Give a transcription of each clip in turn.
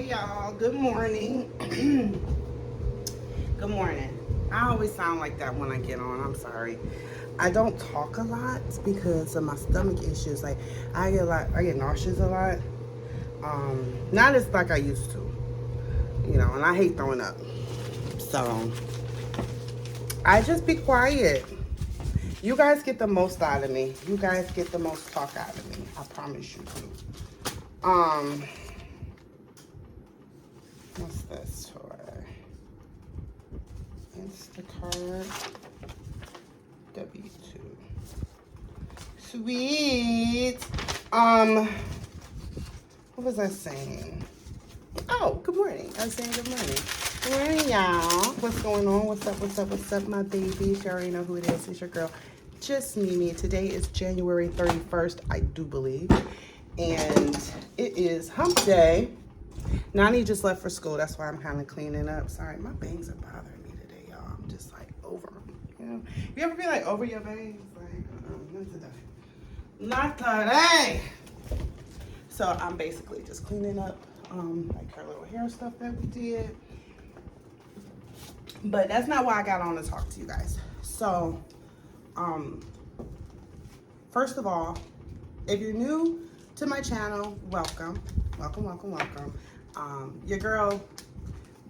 Hey y'all, good morning. Good morning. I always sound like that when I get on. I'm sorry. I don't talk a lot because of my stomach issues. Like I get nauseous a lot. Not as like I used to, and I hate throwing up. So I just be quiet. You guys get the most out of me. You guys get the most talk out of me. I promise you do. What's this for? Instacart W2. Sweet. What was I saying? Oh, good morning. I was saying good morning. Good morning, y'all. What's going on? What's up? What's up? What's up, my babies? You already know who it is. It's your girl, just Mimi. Today is January 31st, I do believe. And it is hump day. Nani just left for school. That's why I'm kind of cleaning up. Sorry, my bangs are bothering me today, y'all. I'm just like over them. You ever be like over your bangs? Like, not today. Not today. So I'm basically just cleaning up like her little hair stuff that we did. But that's not why I got on to talk to you guys. So, first of all, if you're new to my channel, welcome. Welcome, welcome, welcome. Your girl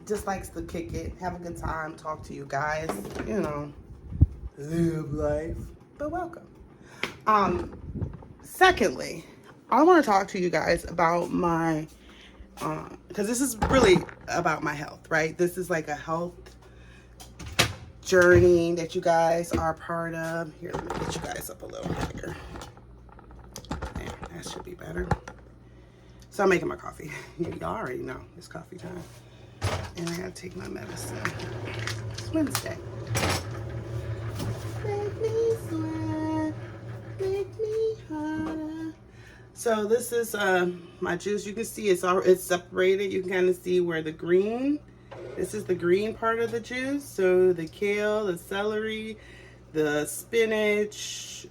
just likes to kick it, have a good time, talk to you guys, live life, but welcome. Secondly, I want to talk to you guys about my, because this is really about my health, right? This is like a health journey that you guys are part of. Here, let me get you guys up a little higher. Yeah, that should be better. So I'm making my coffee. Y'all already know it's coffee time. And I gotta take my medicine. It's Wednesday. Make me sweat, make me harder. So this is my juice. You can see it's separated. You can kind of see where the green, this is the green part of the juice. So the kale, the celery, the spinach,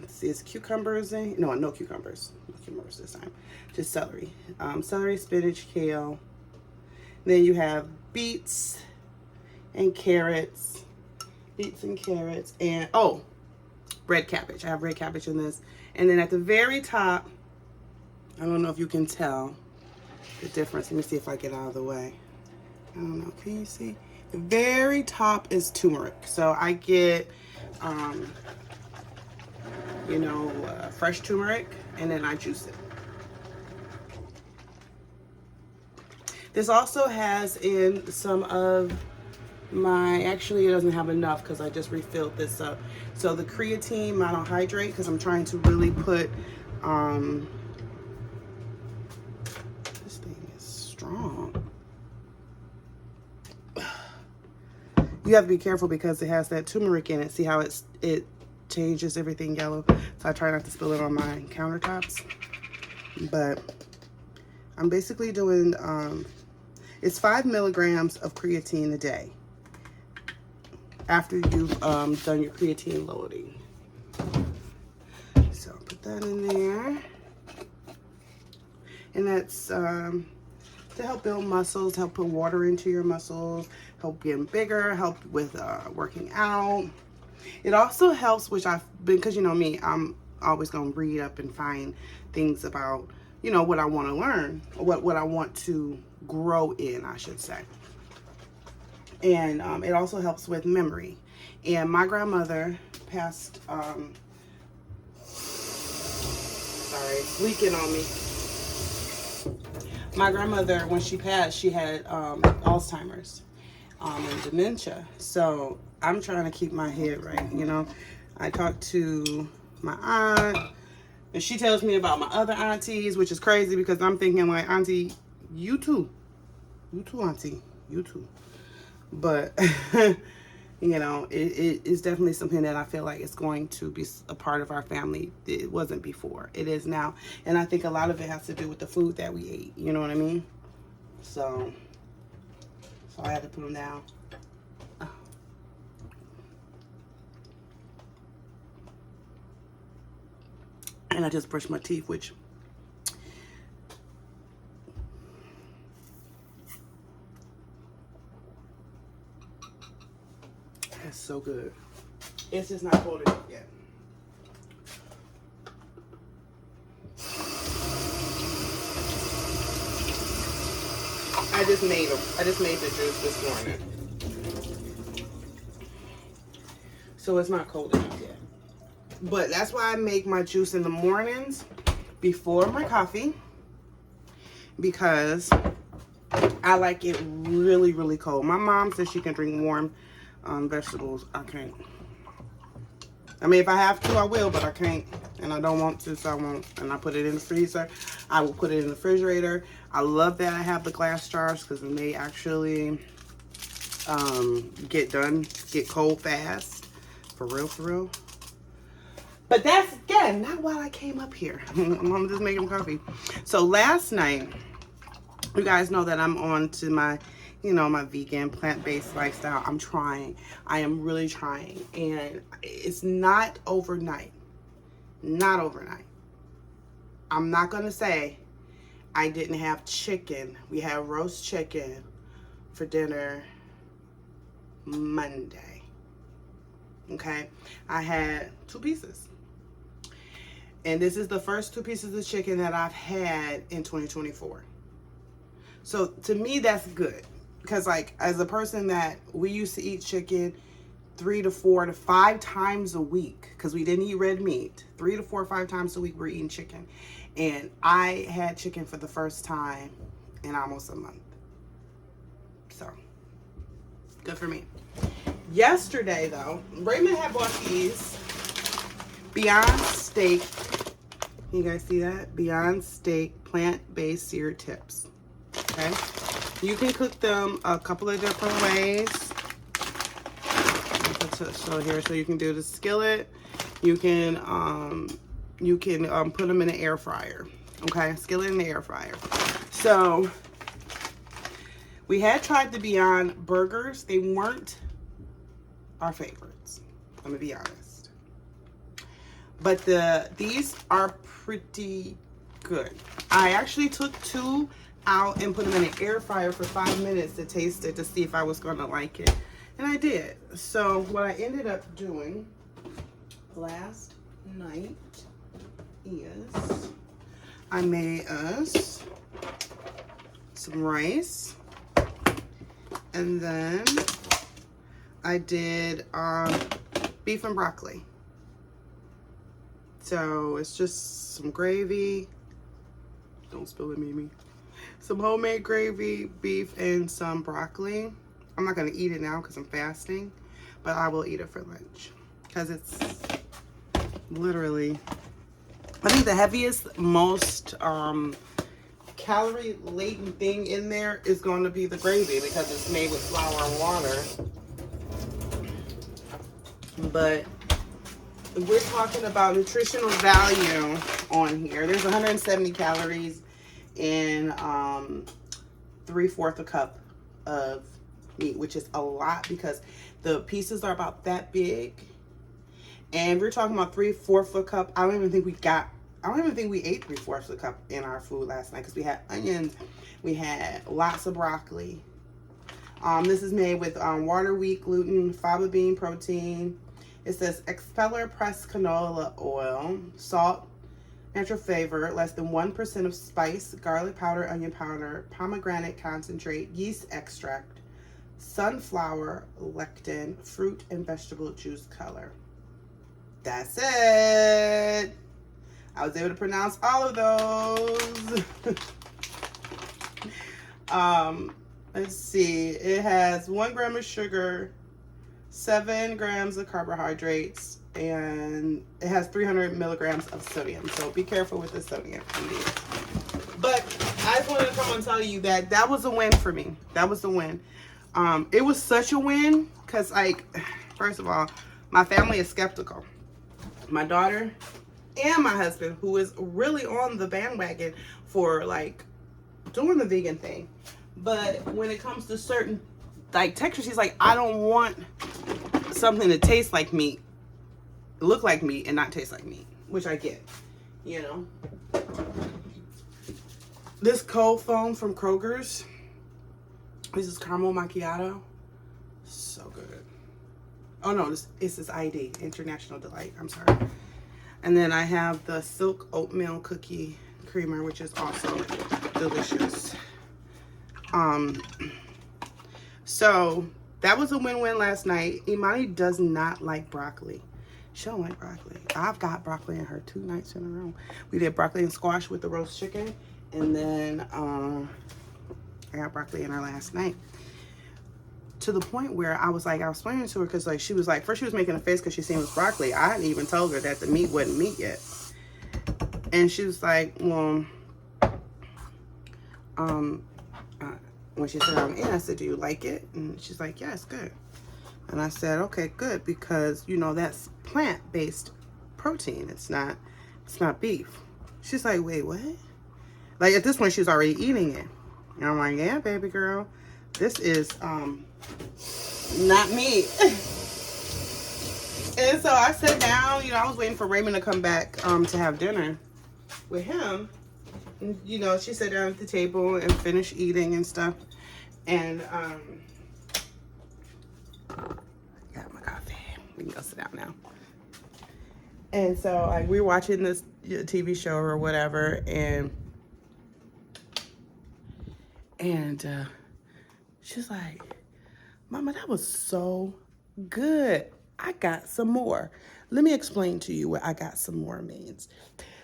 see it's cucumbers in, no cucumbers. No cucumbers this time. Just celery. Celery, spinach, kale. Then you have beets and carrots. Beets and carrots. And, red cabbage. I have red cabbage in this. And then at the very top, I don't know if you can tell the difference. Let me see if I get out of the way. I don't know. Can you see? The very top is turmeric. So I get, fresh turmeric, and then I juice it. This also has in some of my, actually it doesn't have enough because I just refilled this up. So the creatine monohydrate, because I'm trying to really put, this thing is strong. You have to be careful because it has that turmeric in it. See how it changes everything yellow? So I try not to spill it on my countertops. But I'm basically doing, it's 5 milligrams of creatine a day after you've done your creatine loading. So put that in there. And that's to help build muscles, help put water into your muscles, help get them bigger, help with working out. It also helps, which because you know me, I'm always going to read up and find things about, what I want to learn, what I want to grow in, I should say. And it also helps with memory. And my grandmother passed, sorry, it's leaking on me. My grandmother, when she passed, she had Alzheimer's and dementia. So I'm trying to keep my head right, I talked to my aunt, and she tells me about my other aunties, which is crazy because I'm thinking like, auntie, you too. You too, auntie. You too. But, it is definitely something that I feel like is going to be a part of our family. It wasn't before. It is now. And I think a lot of it has to do with the food that we ate. You know what I mean? So I had to put them down. And I just brushed my teeth, which That's so good. It's just not cold enough yet. I just made them. I just made the juice this morning. So it's not cold enough yet. But that's why I make my juice in the mornings before my coffee. Because I like it really, really cold. My mom says she can drink warm vegetables. I can't. I mean, if I have to, I will, but I can't. And I don't want to, so I won't. And I put it in the freezer. I will put it in the refrigerator. I love that I have the glass jars because then they actually get cold fast. For real, for real. But that's, again, not why I came up here. I'm just making coffee. So last night, you guys know that I'm on to my, you know, my vegan, plant-based lifestyle. I'm trying. I am really trying. And it's not overnight. Not overnight. I'm not going to say I didn't have chicken. We had roast chicken for dinner Monday. Okay? I had 2 pieces. And this is the first 2 pieces of chicken that I've had in 2024. So to me, that's good. Because like, as a person that we used to eat chicken 3 to 4 to 5 times a week, because we didn't eat red meat, 3 to 4 or 5 times a week we're eating chicken. And I had chicken for the first time in almost a month. So, good for me. Yesterday though, Raymond had bought these Beyond Steak. You guys see that? Beyond Steak plant-based seared tips. Okay? You can cook them a couple of different ways. So here, so you can do the skillet. You can put them in the air fryer. Okay, skillet in the air fryer. So we had tried the Beyond burgers. They weren't our favorites. I'm gonna be honest. But these are pretty good. I actually took 2 out and put them in an air fryer for 5 minutes to taste it to see if I was gonna like it. And I did. So what I ended up doing last night is I made us some rice, and then I did beef and broccoli. So it's just some gravy. Don't spill it, Mimi. Some homemade gravy, beef, and some broccoli. I'm not gonna eat it now because I'm fasting, but I will eat it for lunch because it's literally, I think the heaviest, most calorie laden thing in there is going to be the gravy because it's made with flour and water. But we're talking about nutritional value on here. There's 170 calories in 3/4 a cup of meat, which is a lot because the pieces are about that big. And we're talking about 3/4 a cup. I don't even think we ate 3/4 a cup in our food last night because we had onions, we had lots of broccoli. This is made with water, wheat, gluten, fava bean protein. It says expeller pressed canola oil, salt, natural flavor, less than 1% of spice, garlic powder, onion powder, pomegranate concentrate, yeast extract, sunflower lectin, fruit and vegetable juice color. That's it. I was able to pronounce all of those. Let's see. It has 1 gram of sugar, 7 grams of carbohydrates, and it has 300 milligrams of sodium. So be careful with the sodium indeed. But I just wanted to come and tell you that that was a win for me. That was a win. It was such a win because, like, first of all, my family is skeptical. My daughter and my husband, who is really on the bandwagon for like doing the vegan thing, but when it comes to certain like textures, he's like, I don't want something to taste like meat, look like meat, and not taste like meat, which I get, you know. This cold foam from Kroger's, this is caramel macchiato, so good. Oh no, this is ID, International Delight. I'm sorry. And then I have the Silk Oatmeal Cookie Creamer, which is also delicious. So that was a win-win last night. Imani does not like broccoli. She don't like broccoli. I've got broccoli in her 2 nights in a row. We did broccoli and squash with the roast chicken. And then I got broccoli in her last night. To the point where I was explaining to her, because like she was like, first she was making a face because she seen it was broccoli. I hadn't even told her that the meat wasn't meat yet. And she was like, well, when she said I'm in, I said, do you like it? And she's like, yeah, it's good. And I said, okay, good, because you know that's plant-based protein. It's not beef. She's like, wait, what? Like at this point, she was already eating it. And I'm like, yeah, baby girl, this is not meat. And so I sat down. You know, I was waiting for Raymond to come back to have dinner with him. And, you know, she sat down at the table and finished eating and stuff. And got my coffee. We can go sit down now. And so like we were watching this TV show or whatever, and she's like, Mama, that was so good. I got some more. Let me explain to you what I got some more means.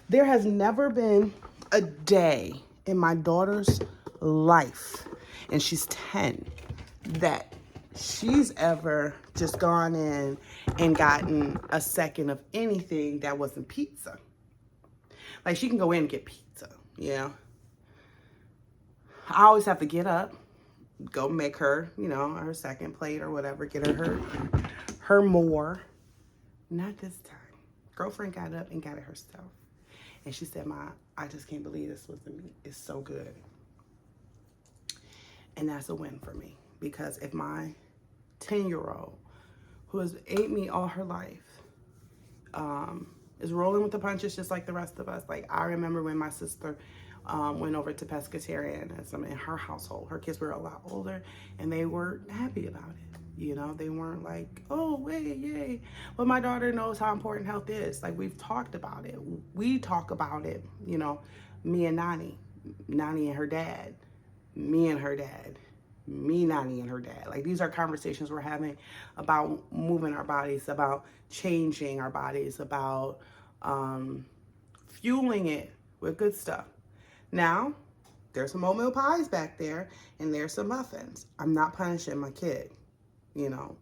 There has never been a day in my daughter's life, and she's 10, that she's ever just gone in and gotten a second of anything that wasn't pizza. Like she can go in and get pizza, you know. I always have to get up, go make her, you know, her second plate or whatever, get her more. Not this time. Girlfriend got up and got it herself. And she said, Ma, I just can't believe this was the meat. It's so good. And that's a win for me. Because if my 10-year-old, who has ate meat all her life, is rolling with the punches just like the rest of us. Like I remember when my sister went over to pescatarian in her household. Her kids were a lot older and they weren't happy about it. You know, they weren't like, oh, wait, yay. But my daughter knows how important health is. Like we've talked about it. We talk about it, you know, me and Nani and her dad, me and her dad, me, Nani and her dad. Like these are conversations we're having about moving our bodies, about changing our bodies, about fueling it with good stuff. Now, there's some oatmeal pies back there and there's some muffins. I'm not punishing my kid, you know.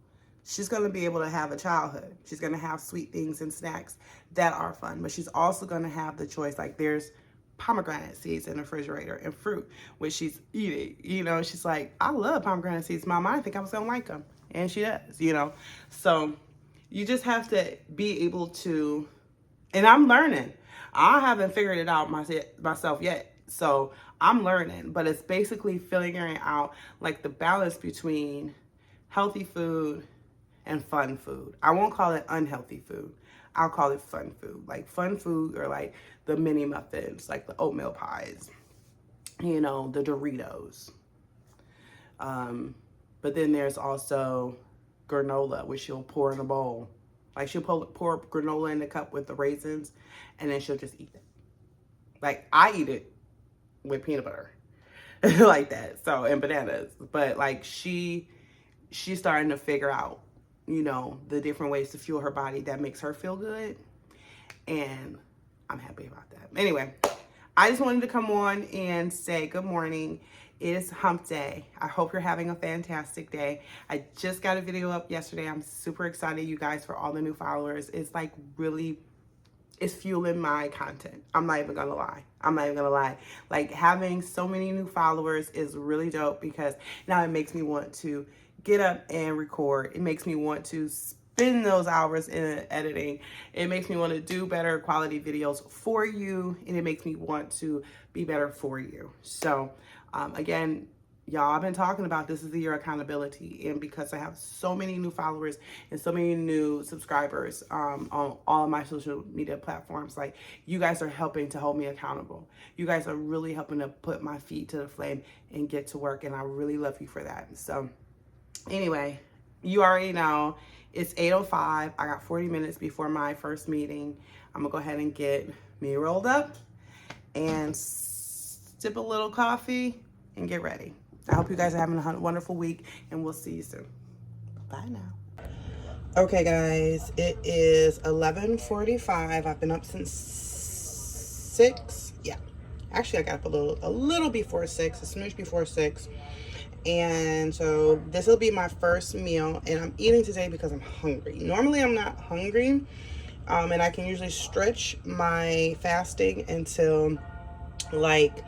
She's going to be able to have a childhood. She's going to have sweet things and snacks that are fun, but she's also going to have the choice. Like there's pomegranate seeds in the refrigerator and fruit, which she's eating. You know, she's like, I love pomegranate seeds, Mama. I think I was going to like them. And she does, you know. So you just have to be able to, and I'm learning. I haven't figured it out myself yet. So I'm learning, but it's basically figuring out like the balance between healthy food and fun food. I won't call it unhealthy food. I'll call it fun food. Like fun food or like the mini muffins, like the oatmeal pies, you know, the Doritos. But then there's also granola, which she'll pour in a bowl. Like she'll pour granola in the cup with the raisins and then she'll just eat it. Like I eat it with peanut butter like that. So, and bananas. But like she's starting to figure out, you know, the different ways to fuel her body that makes her feel good. And I'm happy about that. Anyway, I just wanted to come on and say good morning. It is hump day. I hope you're having a fantastic day. I just got a video up yesterday. I'm super excited, you guys, for all the new followers. It's like really, it's fueling my content. I'm not even gonna lie. Like having so many new followers is really dope because now it makes me want to get up and record. It makes me want to spend those hours in editing. It makes me want to do better quality videos for you, and it makes me want to be better for you. So again, y'all, I've been talking about this is the year of accountability, and because I have so many new followers and so many new subscribers on all of my social media platforms, like you guys are helping to hold me accountable. You guys are really helping to put my feet to the flame and get to work, and I really love you for that. So anyway, you already know It's 8:05. I got 40 minutes before my first meeting. I'm gonna go ahead and get me rolled up and sip a little coffee and get ready. I hope you guys are having a wonderful week, and we'll see you soon. Bye now. Okay, guys, it is 11:45. I've been up since 6. Yeah, actually, I got up a little before 6, a smidge before 6. And so this will be my first meal, and I'm eating today because I'm hungry. Normally, I'm not hungry, and I can usually stretch my fasting until like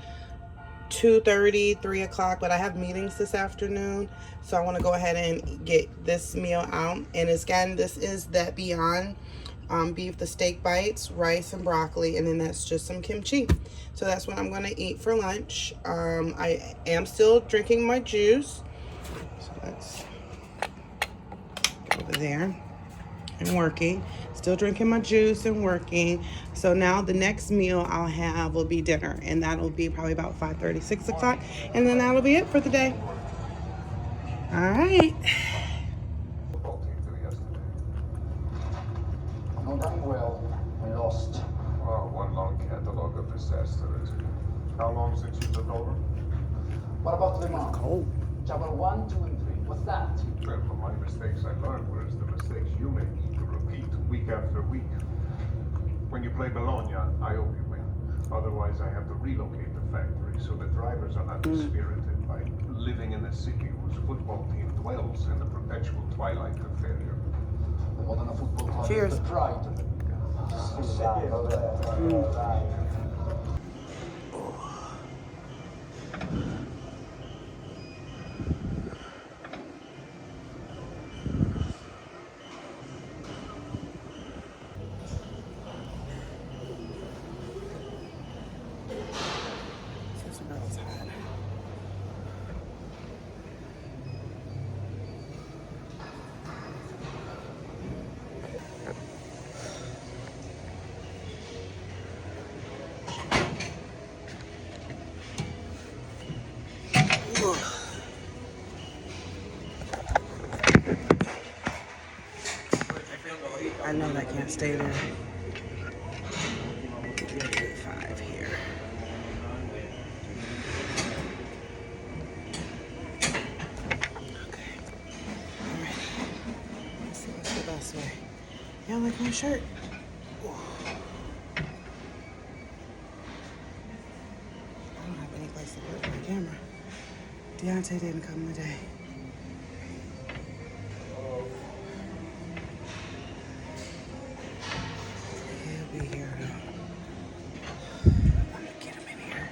2:30, 3 o'clock, but I have meetings this afternoon, so I want to go ahead and get this meal out. And again, this is that Beyond beef, the steak bites, rice, and broccoli, and then that's just some kimchi. So that's what I'm going to eat for lunch. I am still drinking my juice, so let's go over there. And working, still drinking my juice and working. So now the next meal I'll have will be dinner, and that'll be probably about 5:30, 6 o'clock, and then that'll be it for the day. All right. Not going well. We lost. Oh, one long catalog of disasters. How long since you took over? What about Le Mans? Cold. Chapter 1, 2, and 3. What's that? Well, from my mistakes I learned, whereas the mistakes you make to repeat week after week. When you play Bologna, I hope you win. Otherwise, I have to relocate the factory so the drivers are not dispirited by living in a city whose football team dwells in the perpetual twilight of failure. The modern football club Cheers. is the pride of the This girl's hot. I know that can't stay there. 5 here. Okay, I'm ready. Let's see what's the best way. Y'all like my shirt? Whoa. I don't have any place to put my camera. Deontay didn't come today. He'll be here though. I'm gonna get him in here.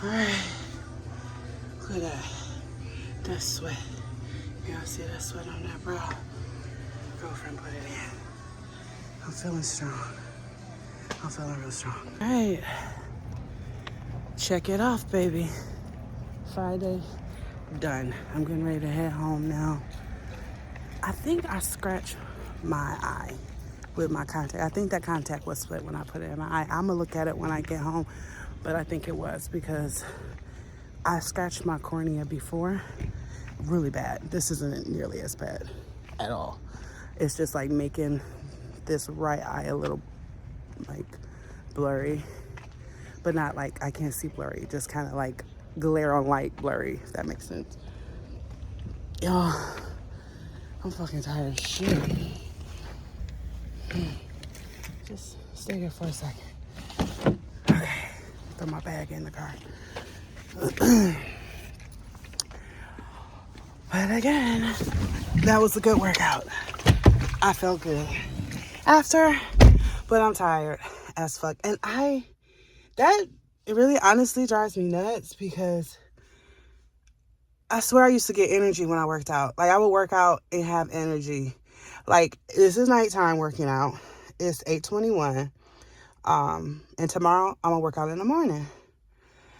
Alright. Look at that. That sweat. Y'all see that sweat on that brow? Girlfriend put it in. I'm feeling strong. I'm feeling real strong. Alright. Check it off, baby. Friday. Done. I'm getting ready to head home now. I think I scratched my eye with my contact. I think that contact was split when I put it in my eye. I'm gonna look at it when I get home, but I think it was because I scratched my cornea before really bad. This isn't nearly as bad at all. It's just like making this right eye a little like blurry, but not like I can't see blurry, just kind of like glare on light blurry, if that makes sense. Y'all, I'm fucking tired of shit. Just stay there for a second. Okay, throw my bag in the car. But again, that was a good workout. I felt good after, but I'm tired as fuck. And it really honestly drives me nuts because I swear I used to get energy when I worked out. Like, I would work out and have energy. Like, this is nighttime working out. It's 8:21. And tomorrow I'm gonna work out in the morning.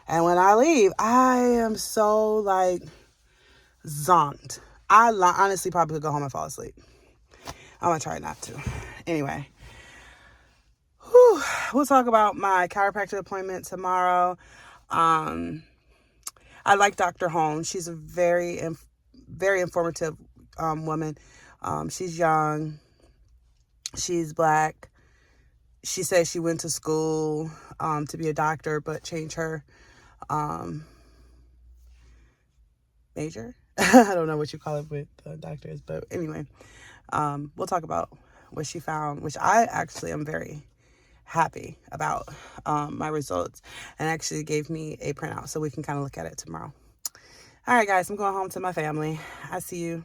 And when I leave, I am so like zonked. I honestly probably could go home and fall asleep. I'm gonna try not to. Anyway, we'll talk about my chiropractor appointment tomorrow. I like Dr. Holmes. She's a very informative woman. She's young. She's Black. She says she went to school to be a doctor, but changed her major. I don't know what you call it with doctors, but anyway, we'll talk about what she found, which I actually am very happy about my results, and actually gave me a printout so we can kind of look at it tomorrow. All right, guys, I'm going home to my family. I see you.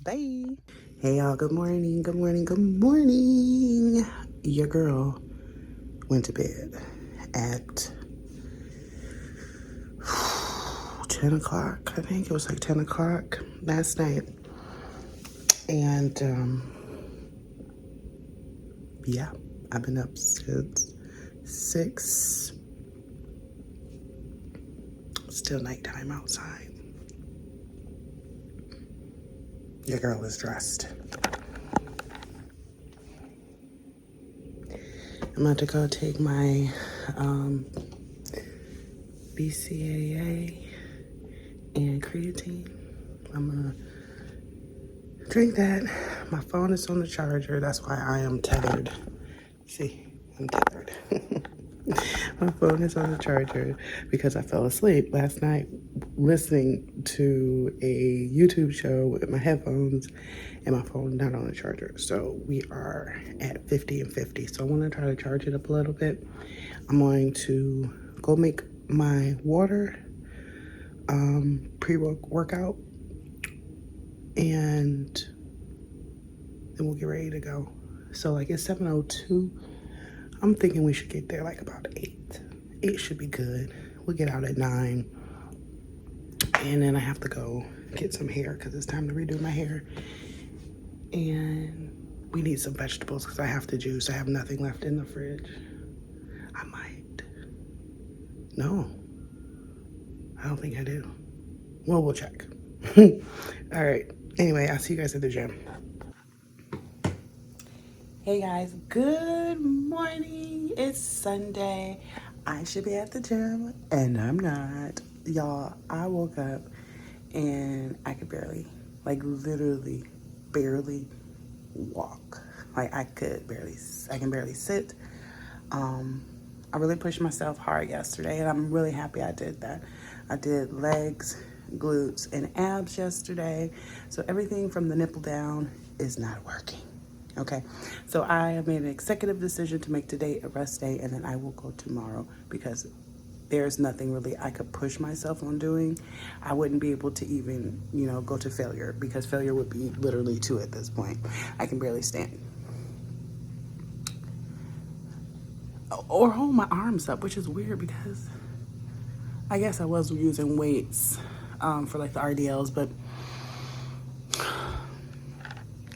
Bye. Hey, y'all. Good morning. Good morning. Good morning. Your girl went to bed at 10 o'clock. I think it was like 10 o'clock last night. And yeah, I've been up since 6. Still nighttime outside. Your girl is dressed. I'm about to go take my BCAA and creatine. I'm gonna drink that. My phone is on the charger. That's why I am tethered. See, I'm tethered. My phone is on the charger because I fell asleep last night listening to a YouTube show with my headphones and my phone not on the charger. So we are at 50 and 50. So I want to try to charge it up a little bit. I'm going to go make my water pre-workout, and then we'll get ready to go. So like it's 7:02. I'm thinking we should get there like about 8. 8 should be good. We'll get out at 9. And then I have to go get some hair because it's time to redo my hair. And we need some vegetables because I have to juice. I have nothing left in the fridge. I might. No. I don't think I do. Well, we'll check. All right. Anyway, I'll see you guys at the gym. Hey guys, good morning. It's Sunday. I should be at the gym and I'm not. Y'all, I woke up and I could barely, like literally barely walk. Like I can barely sit. I really pushed myself hard yesterday and I'm really happy I did that. I did legs, glutes, and abs yesterday. So everything from the nipple down is not working. Okay, so I have made an executive decision to make today a rest day, and then I will go tomorrow because there's nothing really I could push myself on doing. I wouldn't be able to even, go to failure because failure would be literally 2 at this point. I can barely stand or hold my arms up, which is weird because I guess I was using weights for like the RDLs, but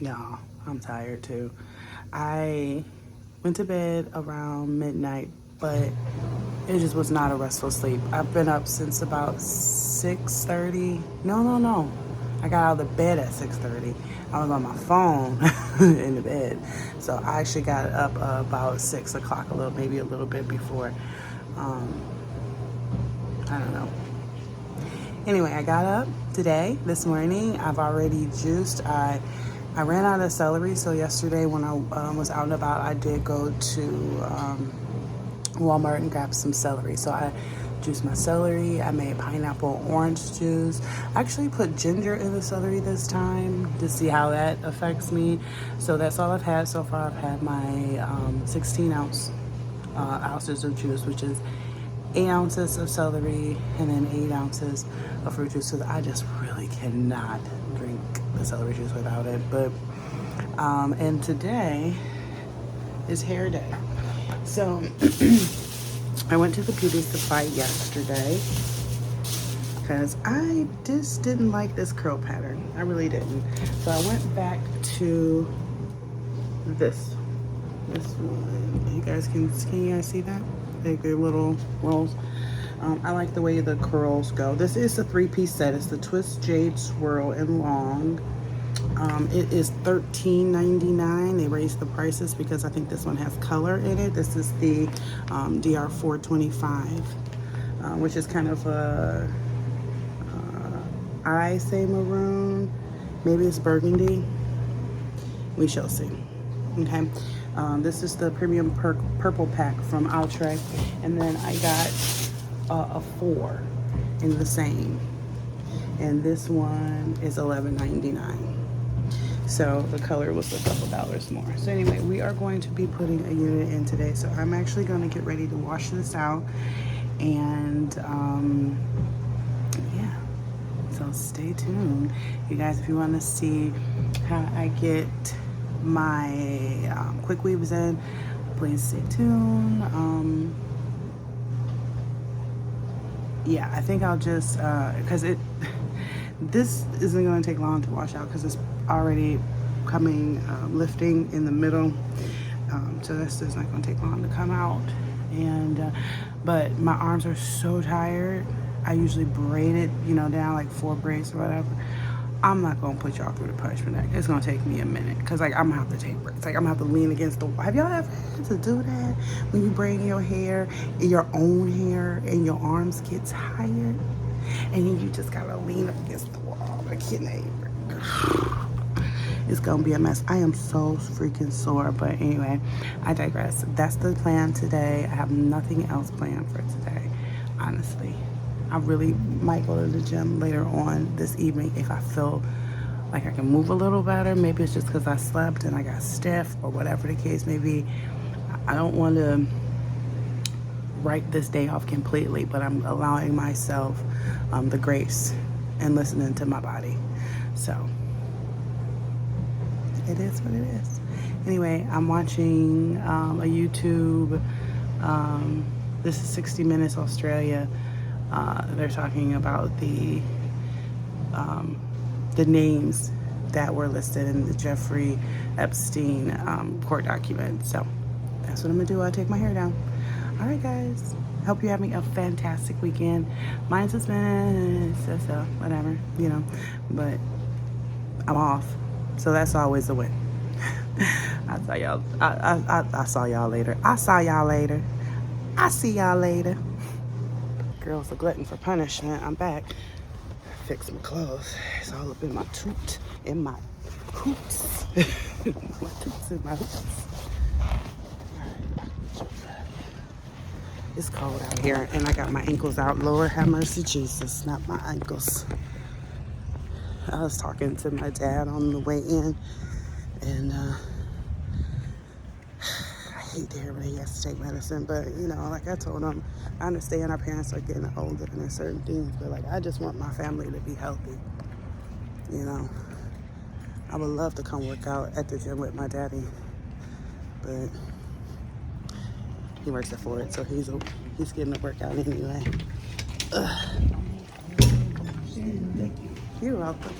yeah, I'm tired too. I went to bed around midnight, but it just was not a restful sleep. I've been up since about 6:30. No. I got out of the bed at 6:30. I was on my phone in the bed. So I actually got up about 6 o'clock, maybe a little bit before. I don't know. Anyway, I got up this morning. I've already juiced. I ran out of celery, so yesterday when I was out and about, I did go to Walmart and grab some celery. So I juiced my celery. I made pineapple orange juice. I actually put ginger in the celery this time to see how that affects me. So that's all I've had so far. I've had my 16 ounces of juice, which is 8 ounces of celery and then 8 ounces of fruit juice. So I just really cannot drink the celery juice without it. But and today is hair day. So I went to the beauty supply yesterday because I just didn't like this curl pattern. I really didn't. So I went back to this one. You guys can you guys see that? Like the little rolls. I like the way the curls go. This is a 3-piece set. It's the twist, jade, swirl, and long. It is $13.99. They raised the prices because I think this one has color in it. This is the DR425 which is kind of a, I say maroon. Maybe it's burgundy. We shall see. Okay. This is the premium purple pack from Outre. And then I got a 4 in the same. And this one is $11.99. So the color was a couple dollars more. So anyway, we are going to be putting a unit in today. So I'm actually going to get ready to wash this out. And yeah, so stay tuned. You guys, if you want to see how I get my quick weaves in, please stay tuned. Yeah, I think I'll just, because this isn't going to take long to wash out because it's already coming, lifting in the middle. So this is not going to take long to come out. And, but my arms are so tired. I usually braid it, you know, down like 4 braids or whatever. I'm not going to put y'all through the punishment deck. It's going to take me a minute because, like, I'm going to have to take breaks. Like, I'm going to have to lean against the wall. Have y'all ever had to do that when you braid your hair, your own hair, and your arms get tired? And then you just got to lean up against the wall like your neighbor. It's going to be a mess. I am so freaking sore. But anyway, I digress. That's the plan today. I have nothing else planned for today, honestly. I really might go to the gym later on this evening if I feel like I can move a little better. Maybe it's just because I slept and I got stiff or whatever the case may be. I don't want to write this day off completely, but I'm allowing myself the grace and listening to my body. So it is what it is. Anyway, I'm watching a YouTube. This is 60 Minutes Australia. They're talking about the names that were listed in the Jeffrey Epstein court document. So that's what I'm gonna do. I'll take my hair down. All right, guys. Hope you're having a fantastic weekend. Mine's just been so whatever, you know. But I'm off, so that's always a win. I saw y'all. I saw y'all later. I saw y'all later. I see y'all later. Girl's a glutton for punishment. I'm back. Fix my clothes. It's all up in my toot, in my hoops. My toots in my hoops. It's cold out here, and I got my ankles out. Lord have mercy, Jesus, not my ankles. I was talking to my dad on the way in, and I hate to hear when he has to take medicine, but you know, like I told him, I understand our parents are getting older and there's certain things, but like I just want my family to be healthy. You know, I would love to come work out at the gym with my daddy, but he works at Ford, so he's getting a workout anyway. Ugh. You're welcome.